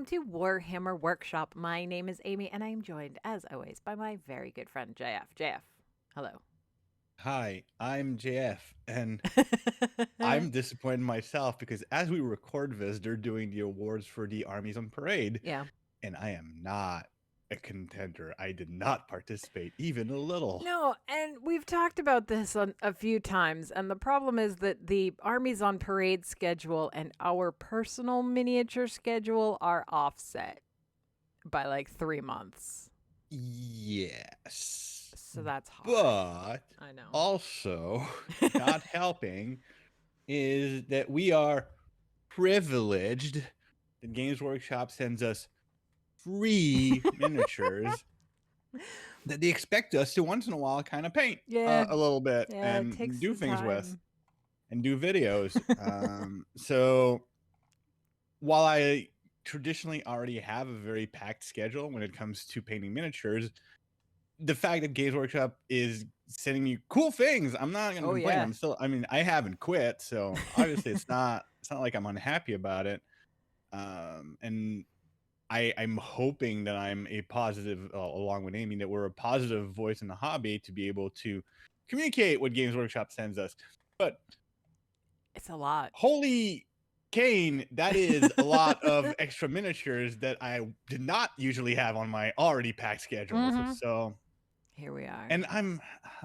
to Warhammer Workshop. My name is Amy, and I am joined, as always, by my very good friend, JF. JF, hello. Hi, I'm JF, and I'm disappointed in myself because as we record this, they're doing the awards for the Armies on Parade, Yeah. and I am not a contender. I did not participate even a little. No, and we've talked about this a few times, and the problem is that the Armies on Parade schedule and our personal miniature schedule are offset by like 3 months. Yes. So that's hard. But I know. also, not helping is that we are privileged that Games Workshop sends us free miniatures that they expect us to once in a while kind of paint Yeah. a little bit Yeah, it takes and do the things with time. and do videos. So while I traditionally already have a very packed schedule when it comes to painting miniatures, the fact that Games Workshop is sending me cool things, I'm not going to complain. Yeah. I'm still, I mean, I haven't quit, so obviously it's not like I'm unhappy about it. And I'm hoping that I'm a positive, along with Amy, that we're a positive voice in the hobby to be able to communicate what Games Workshop sends us. But it's a lot. Holy Kane, that is a lot of extra miniatures that I did not usually have on my already packed schedule. So here we are. And I'm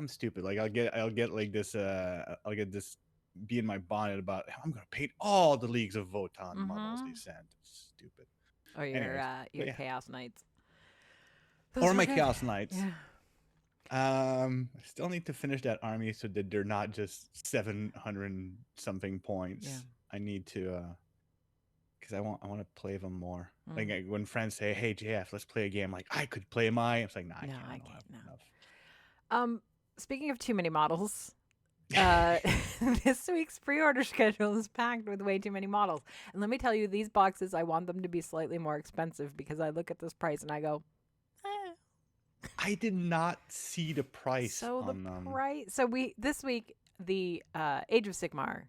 stupid. Like I'll get like this. I'll get this. Be in my bonnet about I'm gonna paint all the Leagues of Votan models they send. It's stupid. Or your Anyways, Chaos Knights. Or my Chaos Knights. Yeah. I still need to finish that army so that they're not just 700 something points. Yeah. I need to because I want to play them more. Like when friends say, "Hey JF, let's play a game," like I could play my. It's like, nah, I can't. No. Speaking of too many models, this week's pre-order schedule is packed with way too many models. And let me tell you, these boxes, I want them to be slightly more expensive because I look at this price and I go, I did not see the price on them. So this week, the Age of Sigmar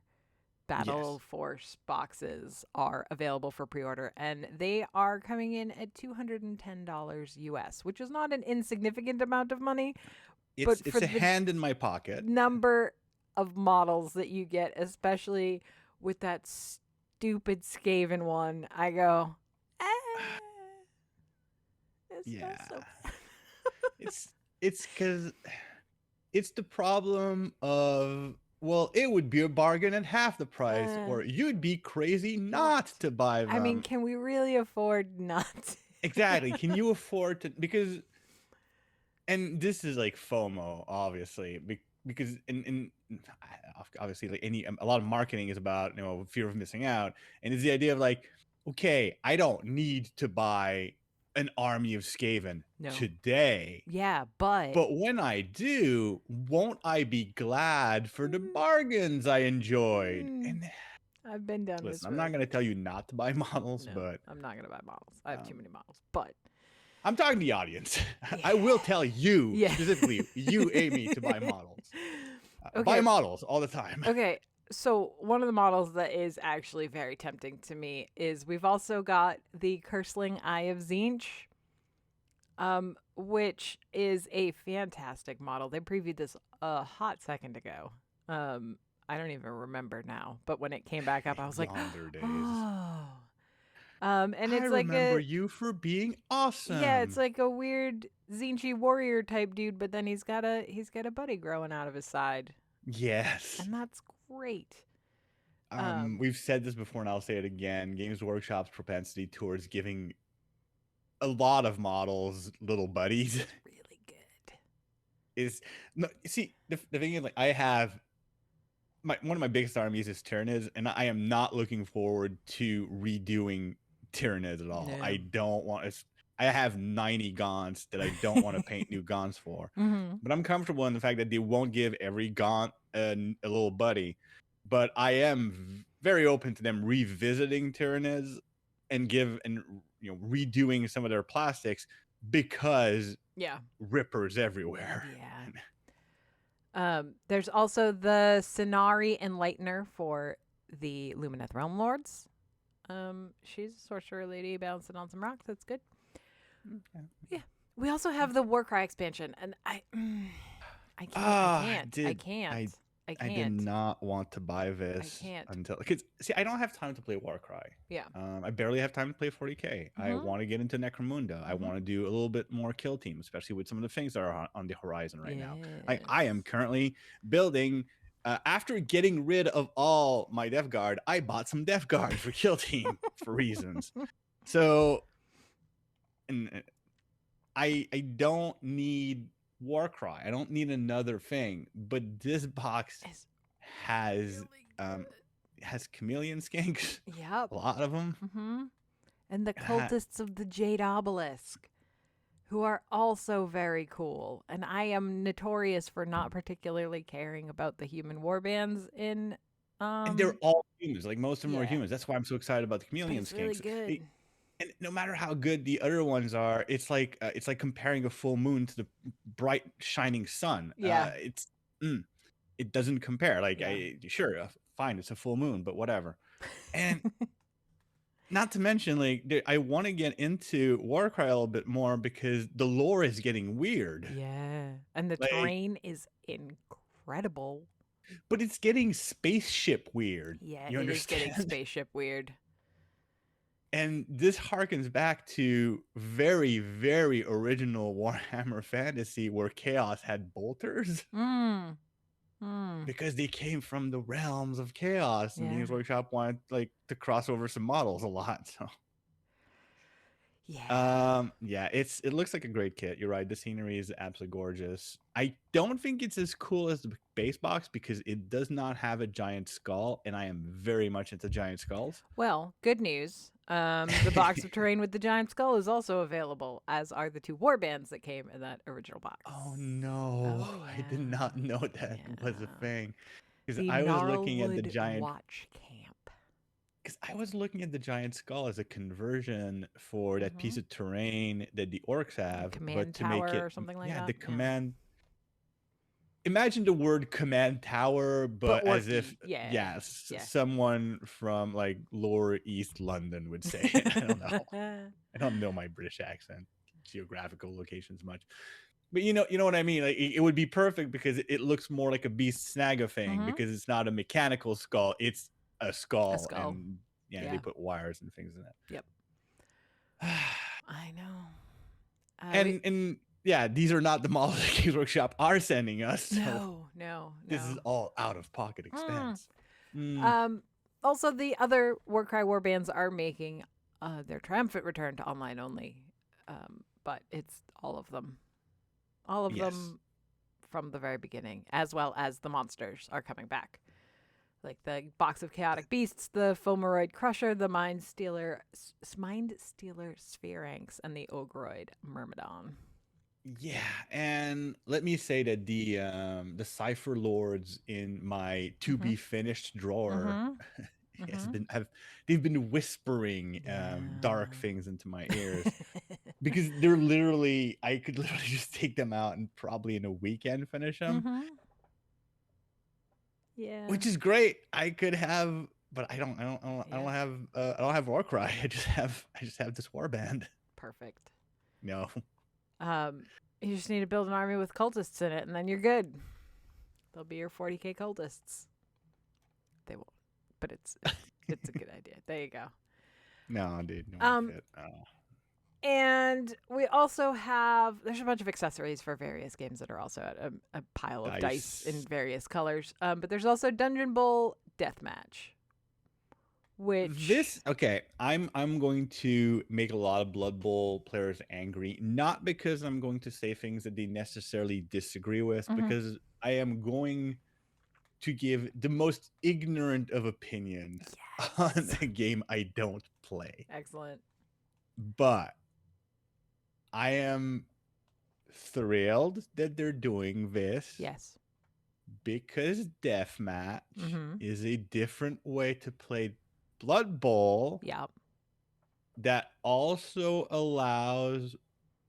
Battle Force boxes are available for pre-order, and they are coming in at $210 US, which is not an insignificant amount of money. It's a hand in my pocket. Number of models that you get, especially with that stupid Skaven one, I go, it's because it's the problem of, well, it would be a bargain at half the price, or you'd be crazy not to buy them. I mean, can we really afford not to? Exactly. Can you afford to? Because, and this is like FOMO, obviously, because in obviously like a lot of marketing is about fear of missing out, and it's the idea of like, okay, I don't need to buy an army of Skaven today. Yeah, but when I do, won't I be glad for the bargains I enjoyed? And I've been down this road. I'm not going to tell you not to buy models, but I'm not going to buy models. I have too many models, but I'm talking to the audience. I will tell you, specifically you, Amy, to buy models. Buy models all the time. Okay, so one of the models that is actually very tempting to me is we've also got the Curseling Eye of Tzeentch, which is a fantastic model. They previewed this a hot second ago. I don't even remember now, but when it came back up, I was like, oh. And it's I remember you for being awesome. Yeah, it's like a weird Tzeentch warrior type dude, but then he's got a buddy growing out of his side. Yes. And that's great. We've said this before and I'll say it again. Games Workshop's propensity towards giving a lot of models little buddies is really good. Is no, see, the thing is, like, I have one of my biggest armies is Tyranids, and I am not looking forward to redoing Tyranids at all. I don't want to. I have 90 Gaunts that I don't want to paint new Gaunts for. But I'm comfortable in the fact that they won't give every Gaunt a little buddy. But I am very open to them revisiting Tyranids and redoing some of their plastics because rippers everywhere. There's also the Cenari Enlightener for the Lumineth Realm Lords. She's a sorcerer lady bouncing on some rocks. That's good. Okay. Yeah. We also have the WarCry expansion, and I can't. I can't. I did not want to buy this until, because see, I don't have time to play WarCry. Yeah. I barely have time to play 40k. I want to get into Necromunda. I want to do a little bit more kill team, especially with some of the things that are on the horizon right now. I am currently building. After getting rid of all my Death Guard, I bought some Death Guard for kill team for reasons. So, and I don't need WarCry. I don't need another thing. But this box has has Chameleon Skinks. Yep. A lot of them. And the cultists of the Jade Obelisk, who are also very cool. And I am notorious for not particularly caring about the human warbands in and they're all humans. Like, most of them are humans. That's why I'm so excited about the Chameleon Skinks. Really good. And no matter how good the other ones are, it's like comparing a full moon to the bright shining sun. Yeah. It doesn't compare. Like, sure, fine, it's a full moon, but whatever. And not to mention, like, I want to get into WarCry a little bit more because the lore is getting weird. Yeah, and the terrain is incredible. But it's getting spaceship weird. Yeah, it is getting spaceship weird. And this harkens back to very, very original Warhammer Fantasy, where Chaos had bolters. Because they came from the realms of Chaos, and Games Workshop wanted to cross over some models a lot. So it looks like a great kit. You're right, the scenery is absolutely gorgeous. I don't think it's as cool as the base box because it does not have a giant skull, and I am very much into giant skulls. Well, good news. The box of terrain with the giant skull is also available, as are the 2 warbands that came in that original box. Oh no, I did not know that was a thing. Because I was looking at the giant watch camp. Because I was looking at the giant skull as a conversion for that piece of terrain that the orcs have, command tower or something like that. Yeah, the command. Imagine the word command tower, but as if someone from like lower East London would say it. I don't know. I don't know my British accent, geographical locations much, but you know what I mean. Like, it would be perfect because it looks more like a beast snagga thing because it's not a mechanical skull; it's a skull. And they put wires and things in it. Yep. I know. And yeah, these are not the models that Games Workshop are sending us. So no. This is all out-of-pocket expense. Also, the other WarCry warbands are making their triumphant return to online only, but it's all of them. All of them from the very beginning, as well as the monsters are coming back. Like the Box of Chaotic Beasts, the Fomeroid Crusher, the Mind Stealer Spheranx, and the Ogroid Myrmidon. Yeah, and let me say that the Cipher Lords in my to be finished drawer they've been whispering dark things into my ears because they're literally, I could literally just take them out and probably in a weekend finish them. Yeah, which is great. I could have, but I don't have WarCry. I just have this warband. Perfect. No. You just need to build an army with cultists in it, and then you're good. They'll be your 40k cultists. They won't, but it's a good idea. There you go. No, dude. No fit. And we also have, there's a bunch of accessories for various games that are also at a pile of dice in various colors. But there's also Dungeon Bowl Deathmatch. I'm going to make a lot of Blood Bowl players angry, not because I'm going to say things that they necessarily disagree with, because I am going to give the most ignorant of opinions on a game I don't play. Excellent. But I am thrilled that they're doing this. Yes. Because Deathmatch is a different way to play Blood Bowl. Yeah. That also allows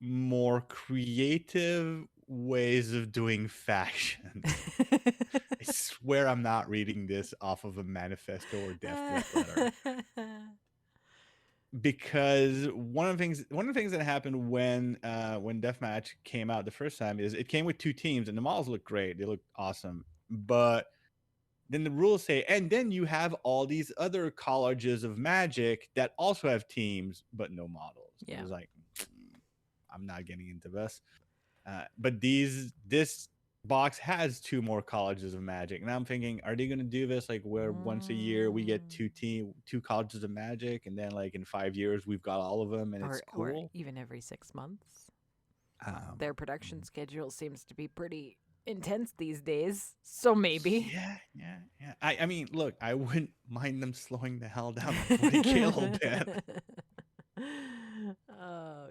more creative ways of doing factions. I swear I'm not reading this off of a manifesto or death threat letter. because one of the things that happened when Deathmatch came out the first time is it came with 2 teams, and the models look great. They look awesome. But then the rules say, and then you have all these other colleges of Magic that also have teams but no models. Yeah. It was like, I'm not getting into this. But this box has 2 more colleges of Magic, and I'm thinking, are they going to do this like where once a year we get 2 colleges of Magic, and then like in 5 years we've got all of them, and it's cool? Or even every 6 months. Their production schedule seems to be pretty intense these days, so maybe. Yeah. I mean, look, I wouldn't mind them slowing the hell down on 40K a little bit.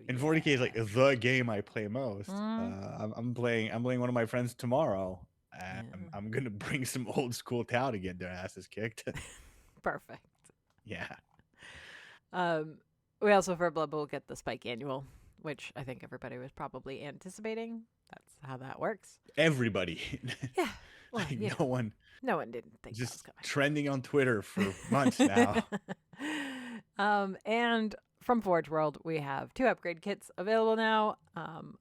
And 40K is like the game I play most. I'm playing one of my friends tomorrow. I'm gonna bring some old school Tau to get their asses kicked. Perfect. Yeah. We also for BloodBowl get the Spike Annual, which I think everybody was probably anticipating. That's how that works. Everybody. Yeah. Well, like no one didn't think just that was coming. trending on Twitter for months now. And from Forge World, we have 2 upgrade kits available now.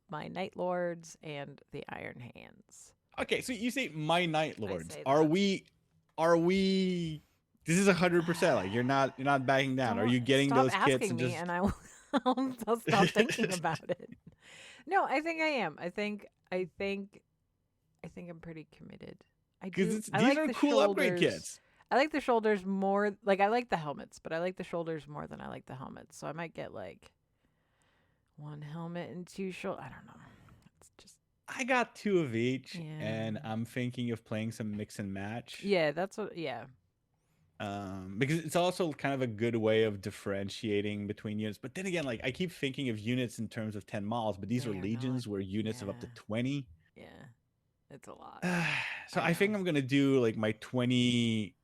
My Night Lords and the Iron Hands. Okay, so you say my Night Lords. Are we this is 100%. Like you're not backing down. Are you getting those kits and just... and I'll stop thinking about it. No, I think I am. I think I'm pretty committed. These like are the cool upgrade kits. I like the shoulders more. Like I like the helmets, but I like the shoulders more than I like the helmets. So I might get like 1 helmet and 2 shoulders. I don't know. It's just I got 2 of each, and I'm thinking of playing some mix and match. Yeah, that's what. Yeah. Because it's also kind of a good way of differentiating between units. But then again, like I keep thinking of units in terms of 10 models, but these are legions where units of up to 20. Yeah, it's a lot. So I think I'm gonna do like my 20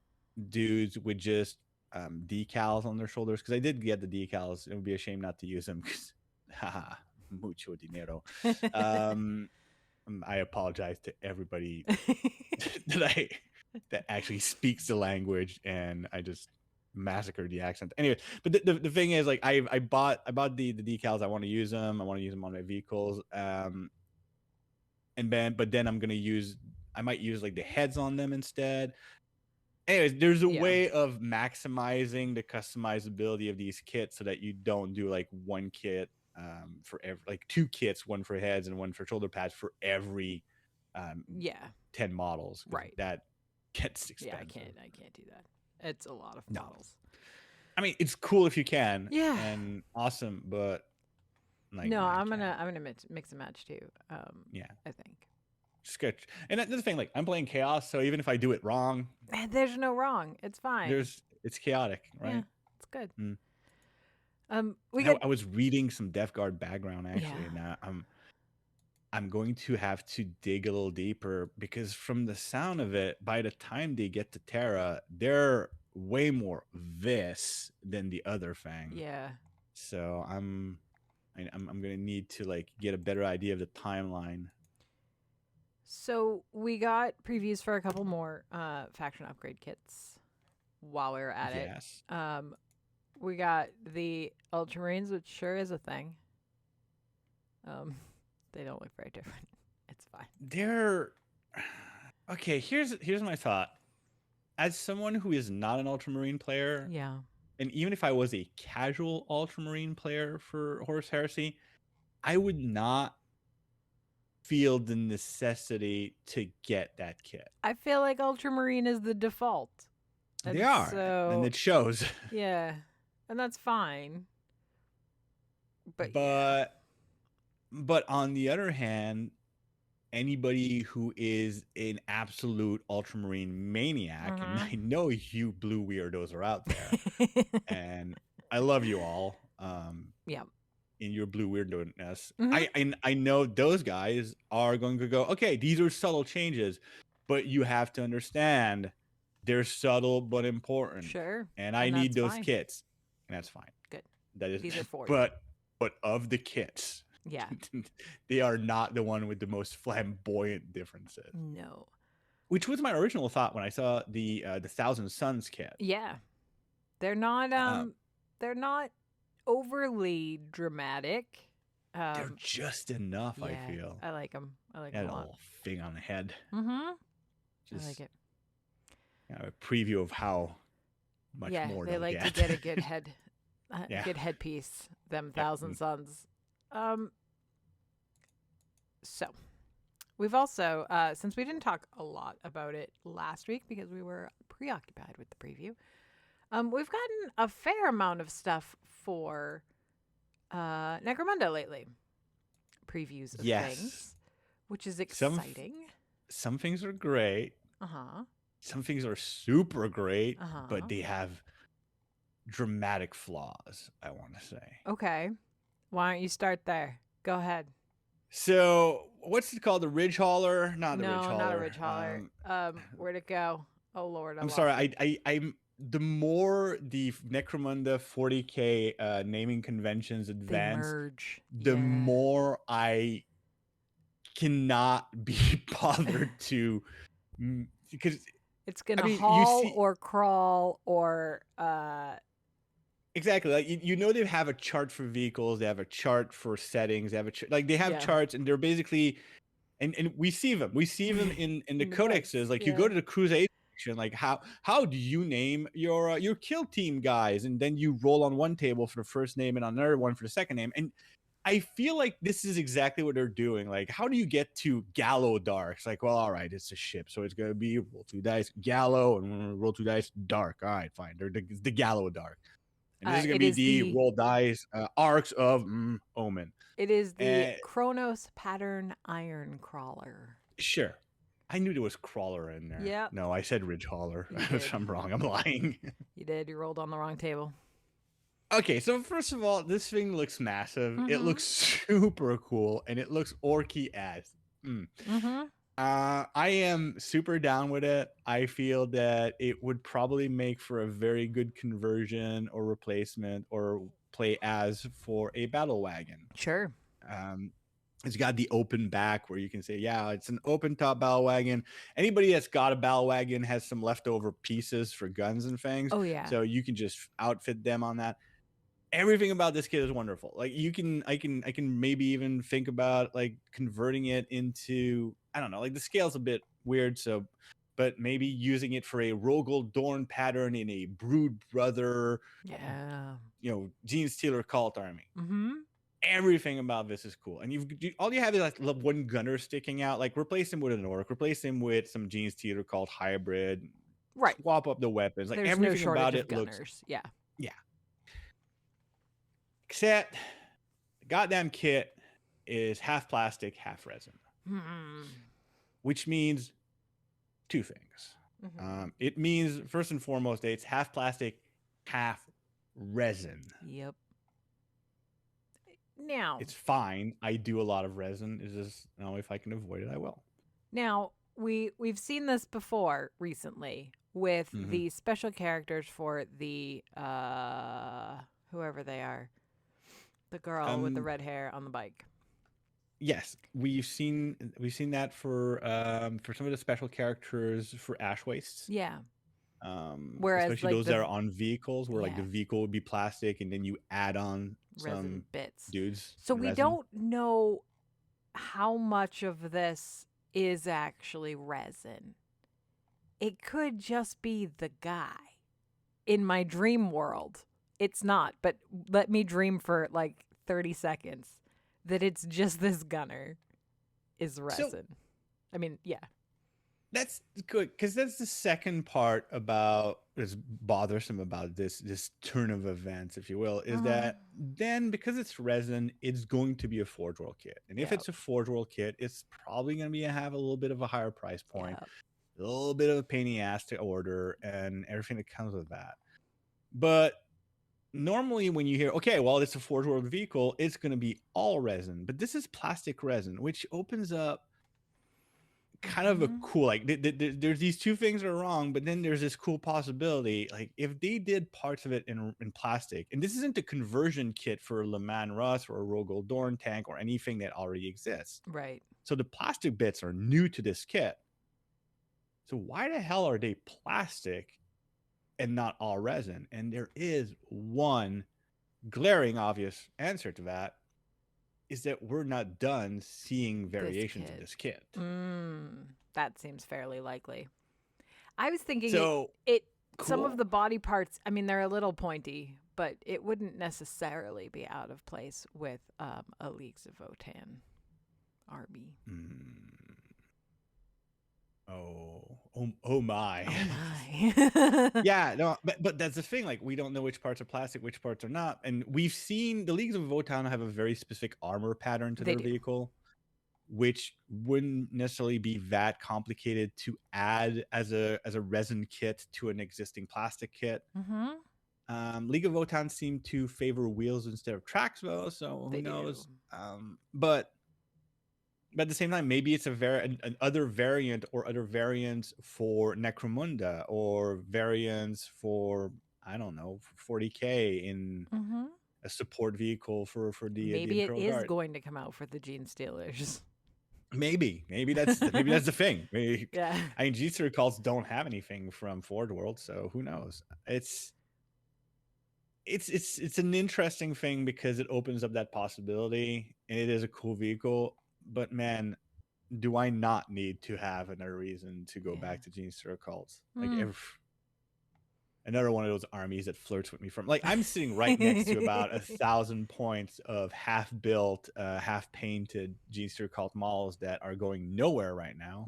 dudes with just decals on their shoulders, because I did get the decals. It would be a shame not to use them because haha, mucho dinero. I apologize to everybody that actually speaks the language, and I just massacred the accent. Anyway, but the thing is, like I bought the decals. I want to use them. I want to use them on my vehicles. And then I might use like the heads on them instead. Anyways, there's a way of maximizing the customizability of these kits so that you don't do like 1 kit for every, like 2 kits, 1 for heads and 1 for shoulder pads for every 10 models. Right. That gets expensive. Yeah, I can't do that. It's a lot of models. I mean, it's cool if you can. Yeah. And awesome, but like no, I'm gonna mix and match too. Yeah. I think. Sketch. And that's the thing, like I'm playing chaos, so even if I do it wrong, there's no wrong. It's fine. It's chaotic, right? Yeah, it's good. I was reading some Death Guard background actually, and I'm going to have to dig a little deeper, because from the sound of it, by the time they get to Terra, they're way more this than the other Fang. Yeah. So I'm gonna need to like get a better idea of the timeline. So we got previews for a couple more faction upgrade kits while we were at it. Yes. We got the Ultramarines, which sure is a thing. They don't look very different. It's fine. They're okay. Here's my thought. As someone who is not an Ultramarine player, and even if I was a casual Ultramarine player for Horus Heresy, I would not feel the necessity to get that kit. I feel like Ultramarine is the default. They are, and it shows. Yeah, and that's fine. But on the other hand, anybody who is an absolute Ultramarine maniac, and I know you blue weirdos are out there, and I love you all. In your blue weirdness, I know those guys are going to go, okay, these are subtle changes, but you have to understand they're subtle but important. Sure. And I need those kits, and that's fine. Good. That is, these are for but of the kits, yeah, they are not the one with the most flamboyant differences. No. Which was my original thought when I saw the Thousand Suns kit. Yeah, they're not. They're not overly dramatic. They're just enough, Yeah, I feel. I like them. I like That them a lot. little thing on the head. I Just like it. a preview of how much more they they'll like get. to get a good head, Yeah. good headpiece. Them Thousand Suns. So we've also, since we didn't talk a lot about it last week because we were preoccupied with the preview, we've gotten a fair amount of stuff for Necromunda lately. Previews of things, which is exciting. Some things are great. Uh-huh. Some things are super great, Uh-huh. but they have dramatic flaws, I want to say. Okay. Why don't you start there? Go ahead. So, what's it called? The Ridge Hauler? Not the Ridge Hauler. No, not a Ridge Hauler. Where'd it go? Oh, Lord. I'm sorry. I'm the more the Necromunda 40K naming conventions advance, the more I cannot be bothered to, because it's gonna haul or crawl or exactly, like you know, they have a chart for vehicles, they have a chart for settings, they have they have charts, and they're basically, and we see them in the codexes. Like you go to the crusade section, like how do you name your kill team guys, and then you roll on one table for the first name and on another one for the second name. And I feel like this is exactly what they're doing. Like, how do you get to Gallo Dark? It's like, well, all right, it's a ship, so it's gonna be roll 2 dice Gallo and roll 2 dice Dark. All right, fine. They're the Gallo Dark, and this is gonna be the roll dice Arcs of Omen. It is the Chronos Pattern Iron Crawler. Sure, I knew there was crawler in there. Yeah. No, I said Ridge Hauler. I'm wrong. I'm lying. You did. You rolled on the wrong table. Okay, so first of all, this thing looks massive. It looks super cool, and it looks orky as. I am super down with it. I feel that it would probably make for a very good conversion or replacement or play as for a battle wagon. Sure. It's got the open back where you can say, yeah, it's an open top battle wagon. Anybody that's got a battle wagon has some leftover pieces for guns and things. Oh yeah. So you can just outfit them on that. Everything about this kit is wonderful. Like I can maybe even think about like converting it into, I don't know, like the scale's a bit weird, so but maybe using it for a Rogel Dorn pattern in a Brood Brother, Gene Stealer cult army. Everything about this is cool, and all you have is like one gunner sticking out. Like replace him with an orc, replace him with some Gene Stealer cult hybrid, right? Swap up the weapons. Like there's everything no about it gunners. looks yeah. Except the goddamn kit is half plastic, half resin, which means two things. It means first and foremost, it's half plastic, half resin. Yep. Now it's fine. I do a lot of resin. It's just if I can avoid it, I will. Now we've seen this before recently with the special characters for the whoever they are. The girl with the red hair on the bike. Yes, we've seen that for some of the special characters for Ash Wastes. Yeah. Whereas especially those that are on vehicles, where like the vehicle would be plastic, and then you add on some bits, dudes. So we don't know how much of this is actually resin. It could just be the guy. In my dream world, it's not, but let me dream for like 30 seconds that it's just this gunner is resin. So, I mean, yeah. That's good, because that's the second part about that's bothersome about this turn of events, if you will, is that then because it's resin, it's going to be a Forge World kit. And if it's a Forge World kit, it's probably going to have a little bit of a higher price point, a little bit of a pain in the ass to order, and everything that comes with that. But normally when you hear, okay, well, it's a Forge World vehicle, it's going to be all resin. But this is plastic resin, which opens up kind of a cool, like there's these two things that are wrong, but then there's this cool possibility. Like if they did parts of it in plastic, and this isn't a conversion kit for a Le Mans Russ or a Rogel Dorn tank or anything that already exists. Right. So the plastic bits are new to this kit. So why the hell are they plastic and not all resin? And there is one glaring obvious answer to that is that we're not done seeing variations of this kit. That seems fairly likely. I was thinking So it cool. Some of the body parts, I mean, they're a little pointy, but it wouldn't necessarily be out of place with a Leagues of Votan army. Oh my. Oh my. Yeah, no, but that's the thing. Like, we don't know which parts are plastic, which parts are not. And we've seen the Leagues of Votan have a very specific armor pattern to their vehicle, which wouldn't necessarily be that complicated to add as a resin kit to an existing plastic kit. League of Votan seem to favor wheels instead of tracks, though, so who knows? But at the same time, maybe it's an other variant or other variants for Necromunda or variants for, I don't know, 40K in a support vehicle for the maybe Imperial it is Guard. Going to come out for the Gene Stealers. Maybe that's the thing. Maybe, yeah. I mean, G Calls don't have anything from Forge World, so who knows? It's an interesting thing because it opens up that possibility, and it is a cool vehicle. But man, do I not need to have another reason to go back to Gene Cults? Like another one of those armies that flirts with me from, like, I'm sitting right next to about 1,000 points of half-built, half-painted Gene Cult models that are going nowhere right now.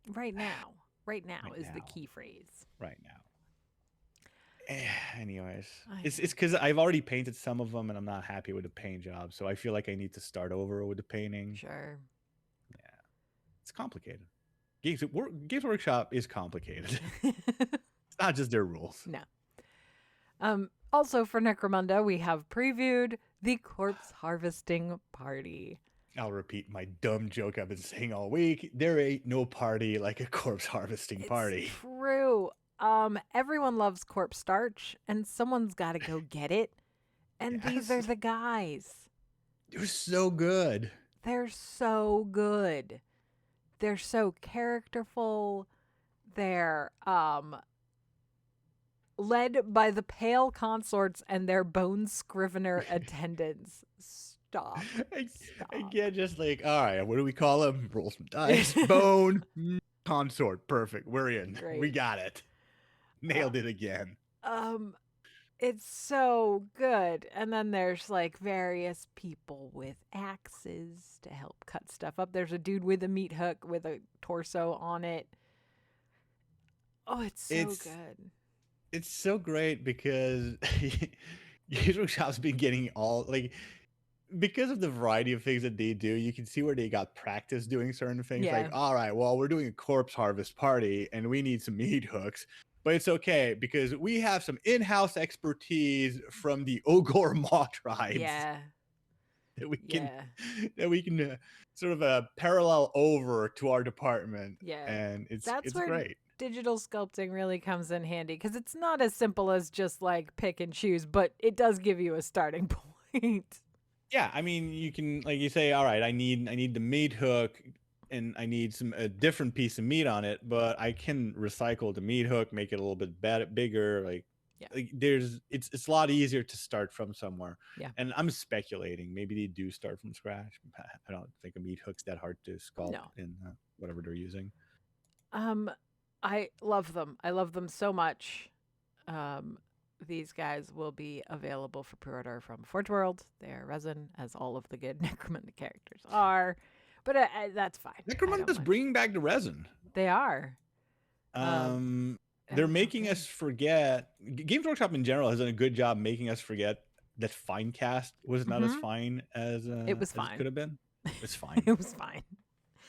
Right now is the key phrase. Right now. Anyways, it's because I've already painted some of them and I'm not happy with the paint job, so I feel like I need to start over with the painting. Sure. Yeah, it's complicated. Games Workshop is complicated. It's not just their rules. No. Also for Necromunda, we have previewed the Corpse Harvesting Party. I'll repeat my dumb joke I've been saying all week. There ain't no party like a corpse harvesting party. True. Everyone loves corpse starch, and someone's got to go get it. And these are the guys. They're so good. They're so good. They're so characterful. They're led by the pale consorts and their bone scrivener attendants. Stop. I can't just like, all right, what do we call them? Roll some dice. Bone consort. Perfect. We're in. Great. We got it. Nailed it again. It's so good. And then there's like various people with axes to help cut stuff up. There's a dude with a meat hook with a torso on it. Oh, it's so good. It's so great because Games Workshop's been getting all, like, because of the variety of things that they do, you can see where they got practice doing certain things. Yeah. Like, all right, well, we're doing a corpse harvest party and we need some meat hooks, but it's okay because we have some in-house expertise from the Ogor Maw tribes. Yeah. That we can sort of parallel over to our department. Yeah. And it's where great. Digital sculpting really comes in handy because it's not as simple as just like pick and choose, but it does give you a starting point. Yeah, I mean, you can, like, you say, all right, I need the meat hook and I need a different piece of meat on it, but I can recycle the meat hook, make it a little bit bigger. Like, it's a lot easier to start from somewhere. Yeah. And I'm speculating, maybe they do start from scratch. I don't think a meat hook's that hard to sculpt in whatever they're using. I love them. I love them so much. These guys will be available for pre-order from Forge World. They're resin, as all of the good Necromunda characters are. But that's fine. Necromunda's bringing back the resin. They are. They're making us forget. Games Workshop in general has done a good job making us forget that Finecast was not as fine as it was fine. It could have been. It's fine. It was fine.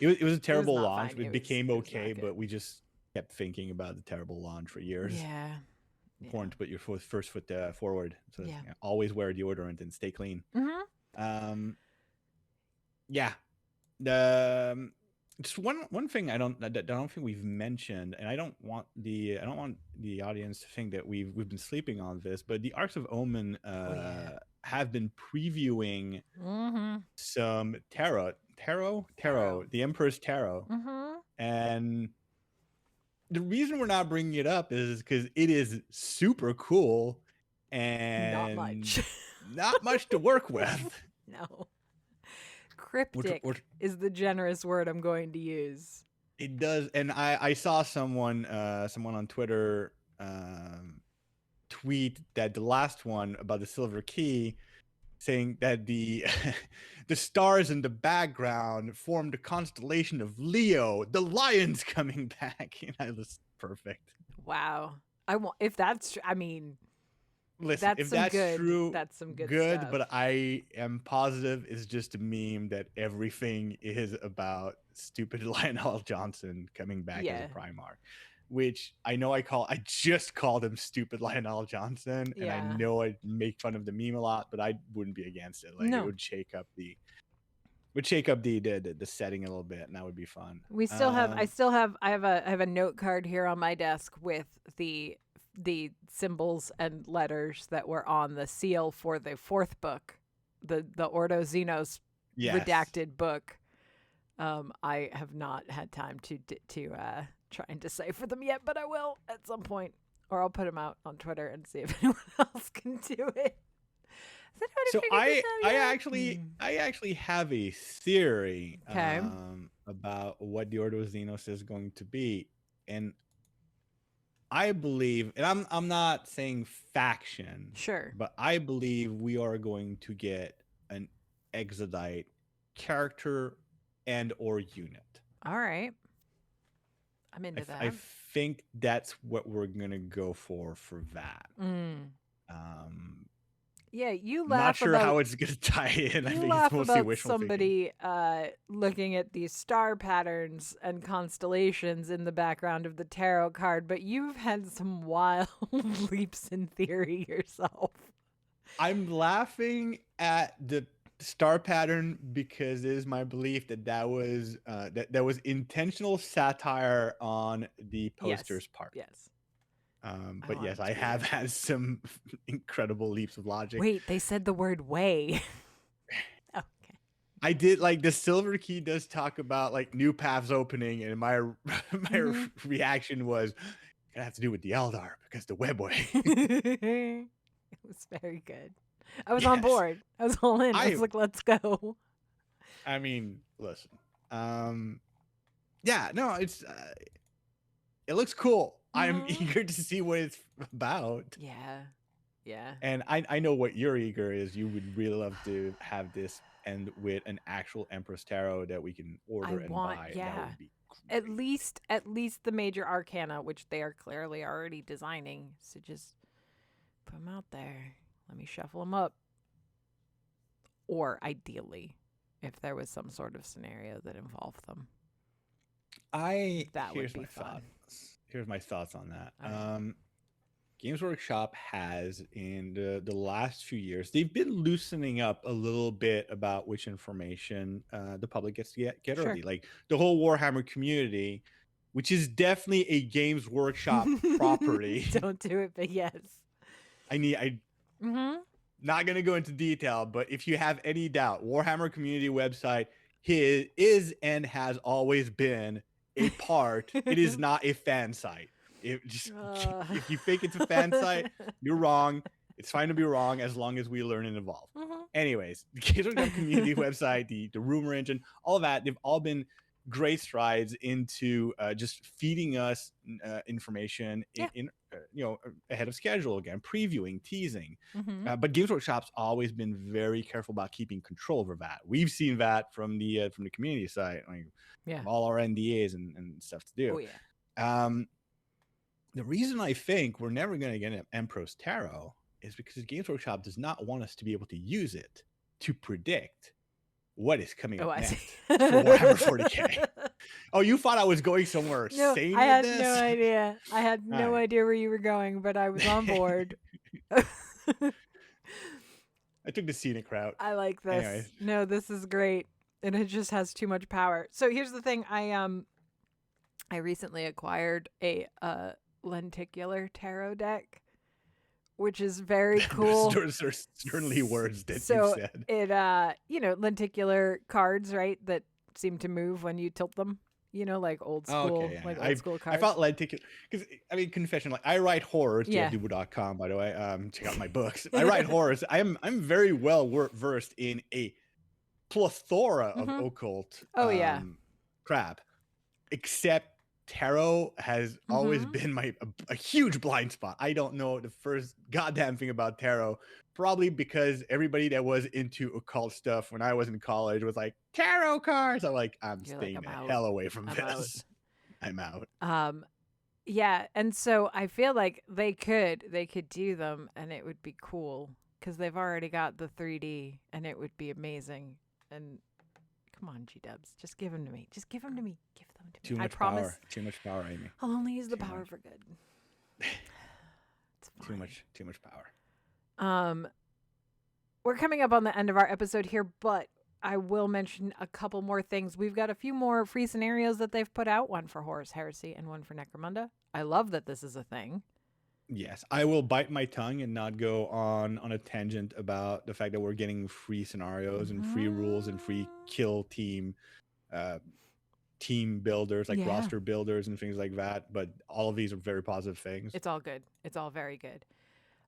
It was a terrible launch. It became okay, but we just kept thinking about the terrible launch for years. Yeah. Important to put your first foot forward. So always wear deodorant and stay clean. Just one thing I don't think we've mentioned, and I don't want the audience to think that we've been sleeping on this, but the Arcs of Omen have been previewing some tarot, the Emperor's Tarot, and the reason we're not bringing it up is because it is super cool and not much to work with. No. Cryptic is the generous word I'm going to use. It does, and I saw someone on Twitter tweet that the last one about the Silver Key, saying that the stars in the background formed a constellation of Leo, the lion's coming back, and I was perfect. Wow, if that's I mean. Listen, if that's true, that's some good stuff. But I am positive it's just a meme that everything is about stupid Lionel Johnson coming back as a Primarch, which I know I just called him stupid Lionel Johnson, and I know I make fun of the meme a lot, but I wouldn't be against it. Like, it would shake up the setting a little bit, and that would be fun. We still have I have a note card here on my desk with the symbols and letters that were on the seal for the fourth book, the Ordo Xenos redacted book. I have not had time to try and decipher them yet, but I will at some point, or I'll put them out on Twitter and see if anyone else can do it. So I actually have a theory about what the Ordo Xenos is going to be, and I believe, and I'm not saying faction, sure, but I believe we are going to get an Exodite character and or unit. All right, I'm into that. I think that's what we're gonna go for that. Yeah, you laugh. Not sure how it's gonna tie in. I think it's mostly wishful somebody looking at these star patterns and constellations in the background of the tarot card, but you've had some wild leaps in theory yourself. I'm laughing at the star pattern because it is my belief that was that was intentional satire on the poster's part. Yes. But yes, I have had some incredible leaps of logic. Wait, they said the word way. Okay. I did, like, the Silver Key does talk about like new paths opening, and my reaction was gonna have to do with the Eldar because the webway. It was very good. I was on board. I was all in. I was like, let's go. I mean, listen. Yeah, no, it's it looks cool. I'm eager to see what it's about. Yeah. And I know what your eager is. You would really love to have this end with an actual Empress Tarot that we can order and buy. Yeah. That would be great. At least the major arcana, which they are clearly already designing. So just put them out there. Let me shuffle them up. Or ideally, if there was some sort of scenario that involved them. That would be fun. Here's my thoughts on that. Games Workshop has, in the last few years, they've been loosening up a little bit about which information the public gets to get early. Like the whole Warhammer community, which is definitely a Games Workshop property. Don't do it, but yes. Not going to go into detail, but if you have any doubt, Warhammer community website is and has always been a part. It is not a fan site. If you think it's a fan site, you're wrong. It's fine to be wrong as long as we learn and evolve. Anyways, the Games Workshop community website, the rumor engine, all of that, they've all been great strides into just feeding us information in ahead of schedule, again, previewing, teasing. But Games Workshop's always been very careful about keeping control over that. We've seen that from the community side, all our NDAs and stuff to do. The reason I think we're never going to get an Empress Tarot is because Games Workshop does not want us to be able to use it to predict what is coming up next for Warhammer 40K. Oh, you thought I was going somewhere sane I had with this? No idea. I had no idea where you were going, but I was on board. I took the scenic route. I like this. Anyways. No, this is great. And it just has too much power. So here's the thing. I recently acquired a lenticular tarot deck, which is very cool. There's certainly words that you said. It lenticular cards, right, that seem to move when you tilt them. You know, like old school, Oh, okay, yeah, like yeah. old school cards. I felt like because I mean, confession, like I write horror. Yeah. JFDubo.com, by the way. Check out my books. I write horrors. I'm very well versed in a plethora of occult crap, except tarot has always been a huge blind spot. I don't know the first goddamn thing about tarot, probably because everybody that was into occult stuff when I was in college was like, tarot cards. I'm like, I'm staying the hell away from this. I'm out. Yeah, and so I feel like they could do them and it would be cool because they've already got the 3D and it would be amazing. And come on, G-dubs, just give them to me. Just give them to me. Give them to me. Too much power. Too much power, Amy. I'll only use the power for good. It's fine. Too much power. We're coming up on the end of our episode here, but I will mention a couple more things. We've got a few more free scenarios that they've put out, one for Horus Heresy and one for Necromunda. I love that this is a thing. Yes, I will bite my tongue and not go on a tangent about the fact that we're getting free scenarios and free rules and free kill team builders, like roster builders and things like that. But all of these are very positive things. It's all good. It's all very good.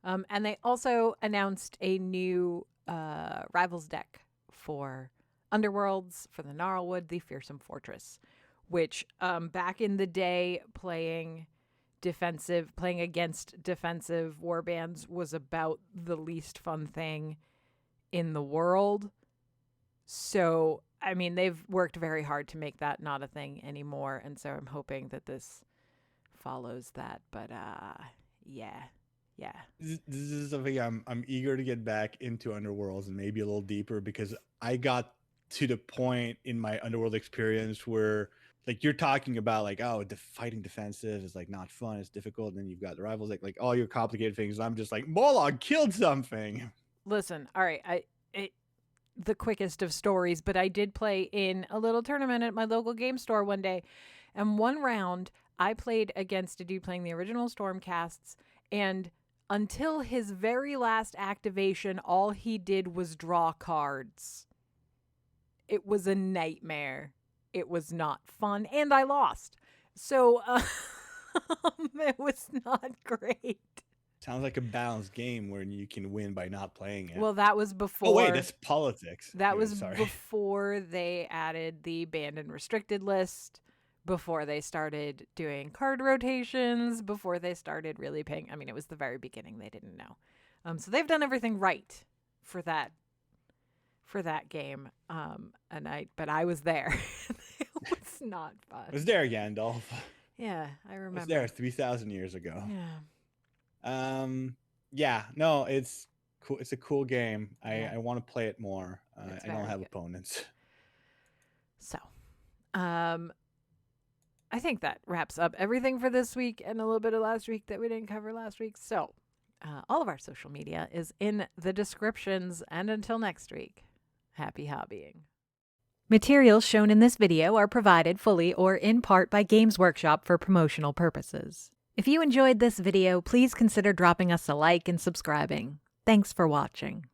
And they also announced a new Rivals deck for Underworlds, for the Gnarlwood, the Fearsome Fortress, which back in the day playing against defensive warbands was about the least fun thing in the world. So, I mean, they've worked very hard to make that not a thing anymore. And so I'm hoping that this follows that. But yeah. This is something I'm eager to get back into Underworlds and maybe a little deeper, because I got to the point in my Underworld experience where, like, you're talking about like, oh, fighting defensive is like not fun, it's difficult, and then you've got the rivals, like all your complicated things, and I'm just like, Moloch killed something. Listen, all right, the quickest of stories, but I did play in a little tournament at my local game store one day, and one round I played against a dude playing the original Stormcasts, and until his very last activation, all he did was draw cards. It was a nightmare. It was not fun, and I lost. So it was not great. Sounds like a balanced game where you can win by not playing it. Well, that was before. Oh wait, that's politics. That was before they added the banned and restricted list, before they started doing card rotations, before they started really paying. I mean, it was the very beginning. They didn't know. So they've done everything right for that game. But I was there. It was not fun. I was there, Gandalf. Yeah, I remember. I was there 3,000 years ago. Yeah. Yeah, no, it's cool. It's a cool game. I want to play it more. I don't have opponents. So, I think that wraps up everything for this week and a little bit of last week that we didn't cover last week. So, all of our social media is in the descriptions. And until next week, happy hobbying. Materials shown in this video are provided fully or in part by Games Workshop for promotional purposes. If you enjoyed this video, please consider dropping us a like and subscribing. Thanks for watching.